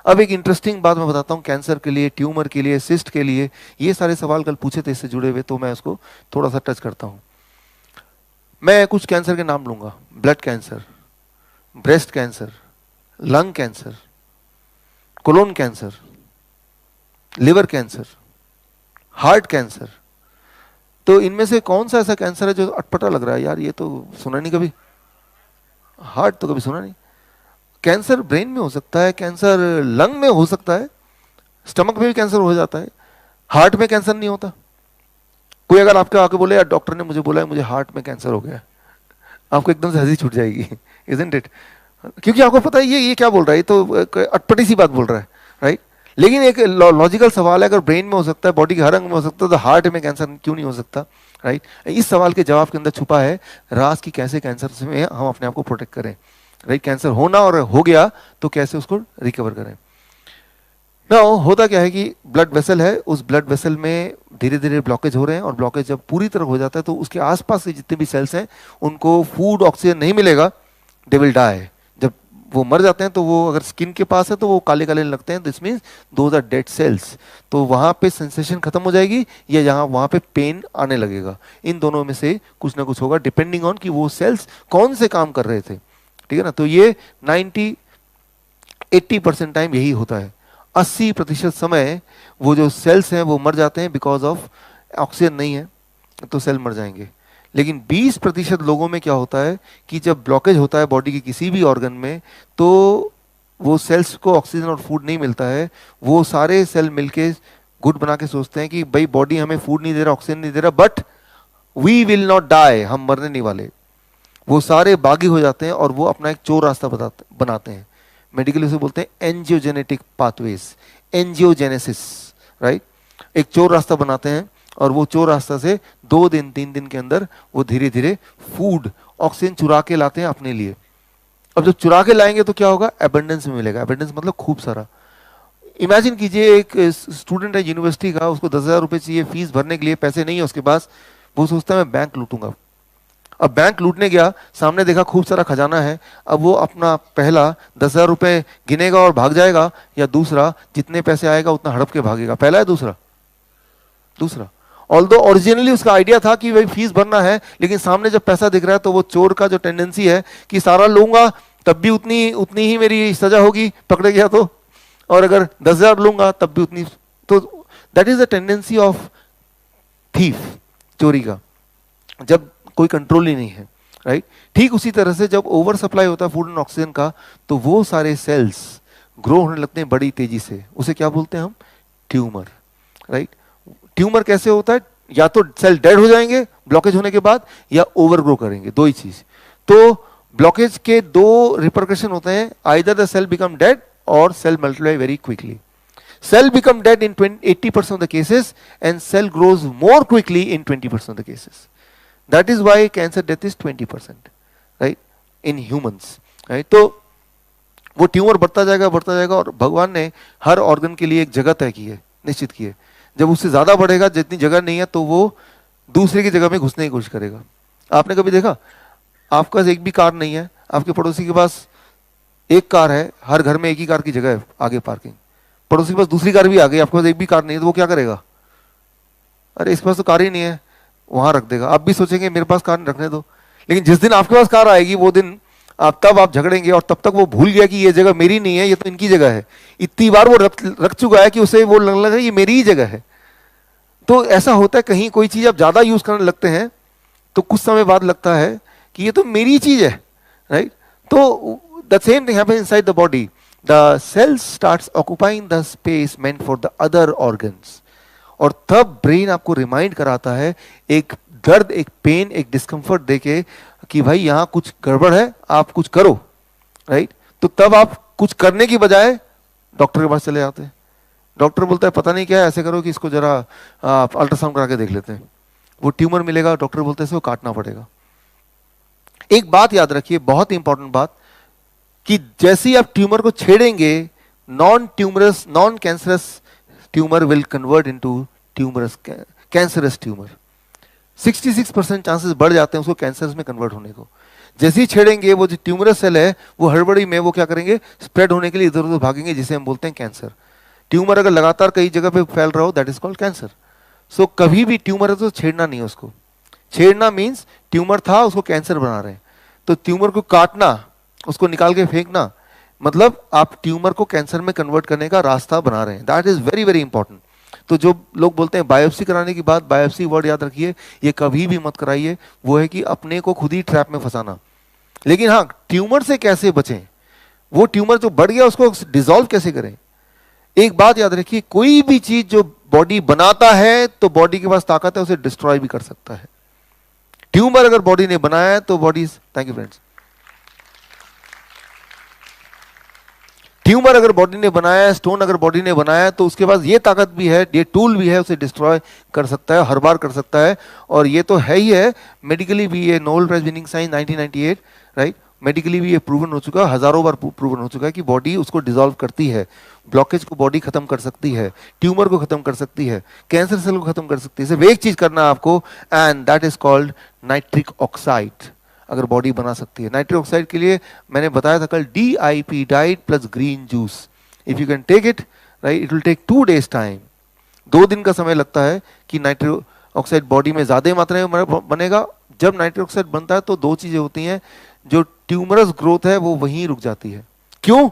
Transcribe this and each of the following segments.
अब एक इंटरेस्टिंग बात मैं बताता हूँ कैंसर के लिए, ट्यूमर के लिए, सिस्ट के लिए, ये सारे सवाल कल पूछे थे इससे जुड़े हुए, तो मैं उसको थोड़ा सा टच करता हूँ। मैं कुछ कैंसर के नाम लूंगा: blood cancer, breast cancer, lung cancer, colon cancer, liver cancer, heart cancer. तो इनमें से कौन सा ऐसा कैंसर है जो अटपटा लग रहा है, यार ये तो सुना नहीं कभी, हार्ट तो कभी सुना नहीं। कैंसर ब्रेन में हो सकता है, कैंसर लंग में हो सकता है, स्टमक में भी कैंसर हो जाता है, हार्ट में कैंसर नहीं होता। कोई अगर आपके आके बोले यार डॉक्टर ने मुझे बोला है मुझे हार्ट में कैंसर हो गया है, आपको एकदम से हंसी छूट जाएगी, इजंट इट? क्योंकि आपको पता है ये क्या बोल रहा है, ये तो अटपटी सी बात बोल रहा है, राइट? लेकिन एक लॉजिकल सवाल है, अगर ब्रेन में हो सकता है, बॉडी के हर अंग में हो सकता है, तो हार्ट में कैंसर क्यों नहीं हो सकता, राइट? इस सवाल के जवाब के अंदर छुपा है राज कि कैसे कैंसर से हम अपने आप को प्रोटेक्ट करें, राइट? कैंसर होना और हो गया तो कैसे उसको रिकवर करें। ना होता क्या है कि ब्लड वेसल है, उस ब्लड वेसल में धीरे धीरे ब्लॉकेज हो रहे हैं, और ब्लॉकेज जब पूरी तरह हो जाता है तो उसके आसपास के जितने भी सेल्स हैं उनको फूड ऑक्सीजन नहीं मिलेगा, दे विल डाई। जब वो मर जाते हैं तो वो अगर स्किन के पास है तो वो काले काले लगते हैं, this means those are dead cells. तो वहाँ पे सेंसेशन खत्म हो जाएगी या यहाँ वहाँ पे पेन आने लगेगा, इन दोनों में से कुछ ना कुछ होगा, डिपेंडिंग ऑन कि वो सेल्स कौन से काम कर रहे थे, ठीक है ना? तो ये 90-80% टाइम यही होता है। 80% समय वो जो सेल्स हैं वो मर जाते हैं, बिकॉज ऑफ ऑक्सीजन नहीं है तो सेल मर जाएंगे। लेकिन 20% लोगों में क्या होता है कि जब ब्लॉकेज होता है बॉडी के किसी भी ऑर्गन में, तो वो सेल्स को ऑक्सीजन और फूड नहीं मिलता है, वो सारे सेल मिलके गुट बना के सोचते हैं कि भाई बॉडी हमें फूड नहीं दे रहा, ऑक्सीजन नहीं दे रहा, but we will not die, हम मरने नहीं वाले। वो सारे बागी हो जाते हैं और वो अपना एक चोर रास्ता बनाते हैं। मेडिकली उसे बोलते हैं एंजियोजेनेटिक पाथवेज, एंजियोजेनेसिस, राइट? एक चोर रास्ता बनाते हैं और वो चोर रास्ता से 2 दिन 3 दिन के अंदर वो धीरे धीरे फूड ऑक्सीजन चुरा के लाते हैं अपने लिए। अब जब चुरा के लाएंगे तो क्या होगा? एबंडेंस में मिलेगा। एबंडेंस मतलब खूब सारा। इमेजिन कीजिए एक स्टूडेंट है यूनिवर्सिटी का, उसको 10,000 रुपये चाहिए फीस भरने के लिए, पैसे नहीं है उसके पास, वो सोचता है मैं बैंक लूटूंगा। अब बैंक लूटने गया, सामने देखा खूब सारा खजाना है, अब वो अपना पहला 10,000 रुपये गिनेगा और भाग जाएगा, या दूसरा जितने पैसे आएगा उतना हड़प के भागेगा? पहला है दूसरा? दूसरा। ऑल्दो ओरिजिनली उसका आइडिया था कि भाई फीस भरना है, लेकिन सामने जब पैसा दिख रहा है तो वो चोर का जो टेंडेंसी है कि सारा लूंगा तब भी उतनी उतनी ही मेरी सजा होगी पकड़े गया तो, और अगर 10,000 लूंगा तब भी उतनी। तो that is the tendency of thief, चोरी का, जब कोई कंट्रोल ही नहीं है, राइट? ठीक उसी तरह से जब ओवर सप्लाई होता है फूड एंड ऑक्सीजन का, तो वो सारे सेल्स ग्रो होने लगते हैं बड़ी तेजी से, उसे क्या बोलते हैं हम? Tumour, right? ट्यूमर कैसे होता है? या तो सेल डेड हो जाएंगे ब्लॉकेज होने के बाद, या ओवर ग्रो करेंगे, दो ही चीज। तो ब्लॉकेज के 2 रिपरकशन होते हैं, either the cell become dead और cell multiply very quickly. Cell become dead in 80% of the cases and cell grows more quickly in 20% of the cases. That is why cancer death is 20%, right? In humans, right? तो वो tumour बढ़ता जाएगा, और भगवान ने हर organ के लिए एक जगह तय की है, निश्चित की है। जब उससे ज्यादा बढ़ेगा, जितनी जगह नहीं है, तो वो दूसरे की जगह में घुसने की कोशिश करेगा। आपने कभी देखा, आपके पास एक भी कार नहीं है, आपके पड़ोसी के पास एक कार है, हर घर में एक ही कार की जगह है आगे पार्किंग, पड़ोसी के पास दूसरी कार भी आ गई, आपके पास एक भी कार नहीं है, तो वो क्या करेगा? अरे इसके पास तो कार ही नहीं है, वहां रख देगा। आप भी सोचेंगे मेरे पास कार रखने दो, लेकिन जिस दिन आपके पास कार आएगी वो दिन आप झगड़ेंगे, और तब तक वो भूल गया कि ये जगह मेरी नहीं है, ये तो इनकी जगह है। इतनी बार वो रख चुका है कि उसे वो लगने लगा ये मेरी ही जगह है। तो ऐसा होता है, कहीं कोई चीज आप ज्यादा यूज करने लगते हैं तो कुछ समय बाद लगता है कि ये तो मेरी चीज है, राइट? तो the same thing happens inside the body. The cell starts occupying the space meant for the other organs, और तब ब्रेन आपको रिमाइंड कराता है, एक दर्द, एक पेन, एक डिस्कम्फर्ट देके कि भाई यहाँ कुछ गड़बड़ है, आप कुछ करो, राइट? तो तब आप कुछ करने की बजाय डॉक्टर के पास चले जाते हैं। डॉक्टर बोलता है पता नहीं क्या है, ऐसे करो कि इसको जरा आप अल्ट्रासाउंड करा के देख लेते हैं। वो ट्यूमर मिलेगा, डॉक्टर बोलते हैं इसको काटना पड़ेगा। एक बात याद रखिए, बहुत इंपॉर्टेंट बात, कि जैसे ही आप ट्यूमर को छेड़ेंगे, non cancerous tumour will convert into tumorous cancerous tumour. 66% chances बढ़ जाते हैं उसको कैंसर में कन्वर्ट होने को। जैसे ही छेड़ेंगे वो जो ट्यूमरस सेल है वो हड़बड़ी में वो क्या करेंगे, स्प्रेड होने के लिए इधर उधर भागेंगे, जिसे हम बोलते हैं कैंसर। ट्यूमर अगर लगातार कई जगह पे फैल रहा हो, दैट इज कॉल्ड कैंसर। सो कभी भी ट्यूमर है तो छेड़ना नहीं है उसको। छेड़ना मीन्स ट्यूमर था उसको कैंसर बना रहे हैं, तो ट्यूमर को काटना, उसको निकाल के फेंकना, मतलब आप ट्यूमर को कैंसर में कन्वर्ट करने का रास्ता बना रहे हैं। That is very very important. तो जो लोग बोलते हैं बायोप्सी कराने की बात, बायोप्सी वर्ड याद रखिए, ये कभी भी मत कराइए, वो है कि अपने को खुद ही ट्रैप में फंसाना। लेकिन हाँ, ट्यूमर से कैसे बचें, वो ट्यूमर जो बढ़ गया उसको डिसॉल्व कैसे करें। एक बात याद रखिए, कोई भी चीज जो बॉडी बनाता है तो बॉडी के पास ताकत है उसे डिस्ट्रॉय भी कर सकता है। ट्यूमर अगर बॉडी ने बनाया है तो body, thank you friends, tumour अगर बॉडी ने बनाया है, स्टोन अगर बॉडी ने बनाया है, तो उसके पास ये ताकत भी है, ये टूल भी है, उसे डिस्ट्रॉय कर सकता है, हर बार कर सकता है। और ये तो है ही है, मेडिकली भी ये Nobel prize winning science 1998, right, medically भी ये प्रूवन हो चुका है, हजारों बार प्रूवन हो चुका है कि बॉडी उसको डिसॉल्व करती है, ब्लॉकेज को बॉडी खत्म कर सकती है, ट्यूमर को खत्म कर सकती है, कैंसर सेल को खत्म कर सकती है। सिर्फ एक चीज करना है आपको, and that is called nitric oxide. अगर बॉडी बना सकती है, नाइट्रिक ऑक्साइड के लिए मैंने बताया था कल, DIP, diet plus green juice, if you can take it, right, it will take 2 days time. 2 दिन का समय लगता है कि नाइट्रिक ऑक्साइड बॉडी में ज्यादा मात्रा में बनेगा। जब नाइट्रिक ऑक्साइड बनता है तो 2 चीजें होती हैं, जो ट्यूमरस ग्रोथ है वो वहीं रुक जाती है। क्यों?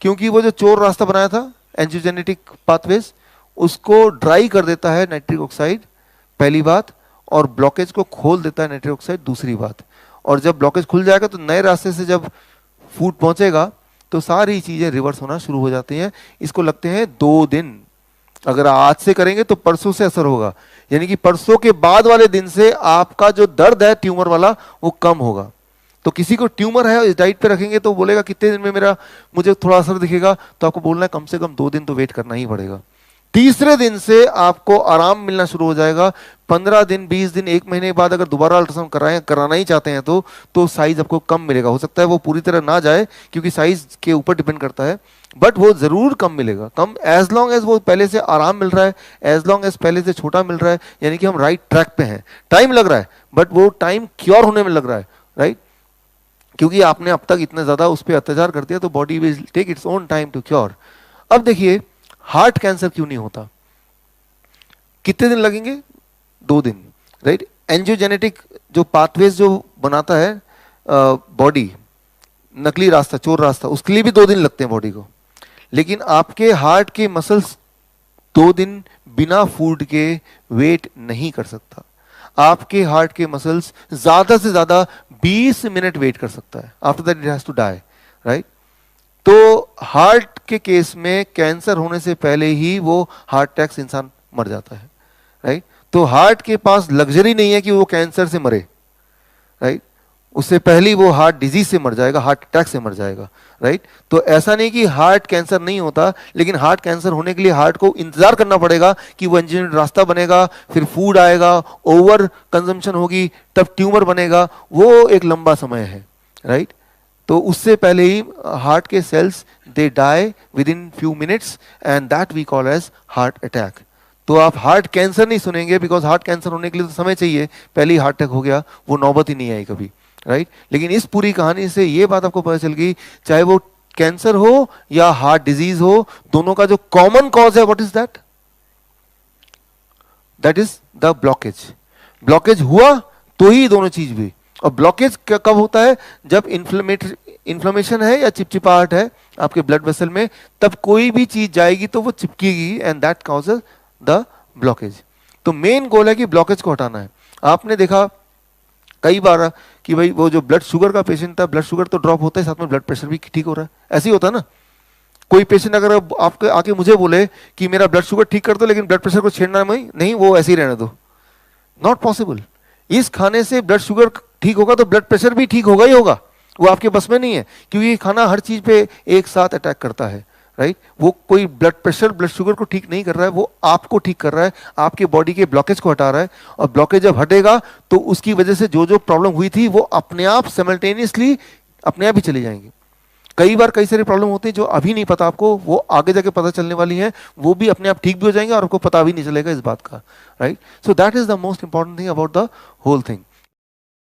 क्योंकि वो जो चोर रास्ता बनाया था, एंजियोजेनेटिक पाथवेज, उसको ड्राई कर देता है नाइट्रिक ऑक्साइड, पहली बात, और ब्लॉकेज को खोल देता है नाइट्रिक ऑक्साइड, दूसरी बात। और जब ब्लॉकेज खुल जाएगा तो नए रास्ते से जब फूड पहुंचेगा तो सारी चीजें रिवर्स होना शुरू हो जाती हैं। इसको लगते हैं 2 दिन। अगर आज से करेंगे तो परसों से असर होगा, यानी कि परसों के बाद वाले दिन से आपका जो दर्द है ट्यूमर वाला वो कम होगा। तो किसी को ट्यूमर है, इस डाइट पे रखेंगे तो बोलेगा कितने दिन में मुझे थोड़ा असर दिखेगा, तो आपको बोलना है कम से कम 2 दिन तो वेट करना ही पड़ेगा। तीसरे दिन से आपको आराम मिलना शुरू हो जाएगा। 15 दिन, 20 दिन, 1 महीने बाद अगर दोबारा अल्ट्रासाउंड कराना ही चाहते हैं तो साइज आपको कम मिलेगा। हो सकता है वो पूरी तरह ना जाए, क्योंकि साइज के ऊपर डिपेंड करता है, बट वो जरूर कम मिलेगा। कम एज लॉन्ग एज वो पहले से आराम मिल रहा है, एज लॉन्ग एज पहले से छोटा मिल रहा है, यानी कि हम राइट ट्रैक पे हैं। टाइम लग रहा है, बट वो टाइम क्योर होने में लग रहा है, राइट, क्योंकि आपने अब तक इतना ज्यादा उस पर अत्याचार कर दिया, तो body will take its own time to cure. अब देखिए, हार्ट कैंसर क्यों नहीं होता? कितने दिन लगेंगे? 2 दिन, राइट। एंजियोजेनेटिक जो पाथवेज जो बनाता है बॉडी, नकली रास्ता, चोर रास्ता, उसके लिए भी 2 दिन लगते हैं बॉडी को। लेकिन आपके हार्ट के मसल्स 2 दिन बिना फूड के वेट नहीं कर सकता। आपके हार्ट के मसल्स ज्यादा से ज्यादा 20 मिनट वेट कर सकता है, after that it has to die, right. तो हार्ट के केस में कैंसर होने से पहले ही वो हार्ट अटैक से इंसान मर जाता है, राइट। तो हार्ट के पास लग्जरी नहीं है कि वो कैंसर से मरे, राइट। उससे पहले ही वो हार्ट डिजीज से मर जाएगा, हार्ट अटैक से मर जाएगा, राइट। तो ऐसा नहीं कि हार्ट कैंसर नहीं होता, लेकिन हार्ट कैंसर होने के लिए हार्ट को इंतजार करना पड़ेगा कि वो इंजीनियर रास्ता बनेगा, फिर फूड आएगा, ओवर कंजम्पशन होगी, तब ट्यूमर बनेगा। वो एक लंबा समय है, राइट। तो उससे पहले ही हार्ट के cells they die within few minutes, and that we call as heart attack. तो आप हार्ट कैंसर नहीं सुनेंगे, बिकॉज हार्ट कैंसर होने के लिए तो समय चाहिए, पहले ही हार्ट अटैक हो गया, वो नौबत ही नहीं आई कभी, राइट। लेकिन इस पूरी कहानी से ये बात आपको पता चल गई, चाहे वो कैंसर हो या हार्ट डिजीज हो, दोनों का जो कॉमन कॉज है, what is that? That is the blockage. Blockage हुआ तो ही दोनों चीज हुई। और ब्लॉकेज कब होता है? जब इन्फ्लेमेशन है या चिपचिपाहट है आपके ब्लड वेसल में, तब कोई भी चीज जाएगी तो वो चिपकेगी, and that causes the blockage. तो मेन गोल है कि ब्लॉकेज को हटाना है। आपने देखा कई बार कि भाई वो जो ब्लड शुगर का पेशेंट था, ब्लड शुगर तो ड्रॉप होता है, साथ में ब्लड प्रेशर भी ठीक हो रहा है। ऐसे ही होता है ना। कोई पेशेंट अगर आपके आके मुझे बोले कि मेरा ब्लड शुगर ठीक कर दो, लेकिन ब्लड प्रेशर को छेड़ना नहीं, वो ऐसे ही रहने दो, नॉट पॉसिबल। इस खाने से ब्लड शुगर ठीक होगा तो ब्लड प्रेशर भी ठीक होगा ही होगा, वो आपके बस में नहीं है, क्योंकि खाना हर चीज पे एक साथ अटैक करता है, राइट। वो कोई ब्लड प्रेशर, ब्लड शुगर को ठीक नहीं कर रहा है, वो आपको ठीक कर रहा है, आपके बॉडी के ब्लॉकेज को हटा रहा है। और ब्लॉकेज जब हटेगा तो उसकी वजह से जो जो प्रॉब्लम हुई थी वो अपने आप सिमल्टेनियसली अपने आप ही चली जाएंगी। कई बार कई सारी प्रॉब्लम होती है जो अभी नहीं पता आपको, वो आगे जाके पता चलने वाली है, वो भी अपने आप ठीक भी हो जाएंगे और आपको पता भी नहीं चलेगा इस बात का, right. So that is the most important thing about the whole thing.